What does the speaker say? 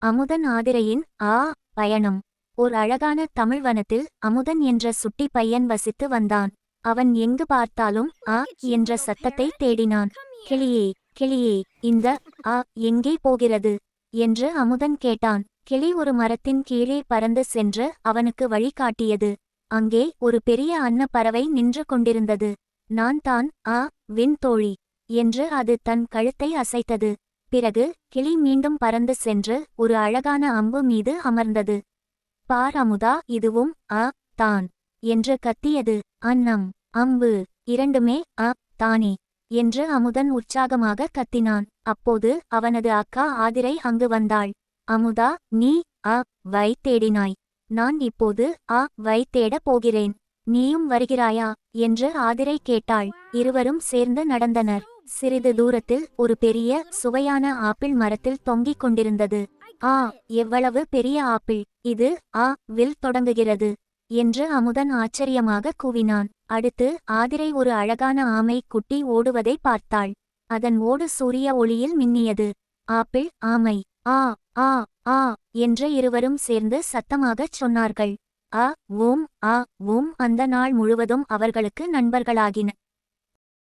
அமுதன் ஆதிரையின் பயணம். ஓர் அழகான தமிழ் வனத்தில் அமுதன் என்ற சுட்டி பையன் வசித்து வந்தான். அவன் எங்கு பார்த்தாலும் என்ற சத்தத்தை தேடினான். கிளியே கிளியே, இந்த எங்கே போகிறது என்று அமுதன் கேட்டான். கிளி ஒரு மரத்தின் கீழே பறந்து சென்று அவனுக்கு வழி காட்டியது. அங்கே ஒரு பெரிய அன்னப்பறவை நின்று கொண்டிருந்தது. நான் தான் வின் தோழி என்று அது தன் கழுத்தை அசைத்தது. பிறகு கிளி மீண்டும் பறந்து சென்று ஒரு அழகான அம்பு மீது அமர்ந்தது. பார் அமுதா, இதுவும் தான் என்று கத்தியது. அன்னம் அம்பு இரண்டுமே தானே என்று அமுதன் உற்சாகமாக கத்தினான். அப்போது அவனது அக்கா ஆதிரை அங்கு வந்தாள். அமுதா, நீ வை தேடினாய். நான் இப்போது வை தேடப் போகிறேன். நீயும் வருகிறாயா என்று ஆதிரை கேட்டாள். இருவரும் சேர்ந்து நடந்தனர். சிறிது தூரத்தில் ஒரு பெரிய சுவையான ஆப்பிள் மரத்தில் தொங்கிக் கொண்டிருந்தது. எவ்வளவு பெரிய ஆப்பிள்! இது வில் தொடங்குகிறது என்று அமுதன் ஆச்சரியமாக கூவினான். அடுத்து ஆதிரை ஒரு அழகான ஆமை குட்டி ஓடுவதை பார்த்தாள். அதன் ஓடு சூரிய ஒளியில் மின்னியது. ஆப்பிள், ஆமை, ஆ என்று இருவரும் சேர்ந்து சத்தமாகச் சொன்னார்கள். ஓம் அந்த நாள் முழுவதும் அவர்களுக்கு நண்பர்களாகின.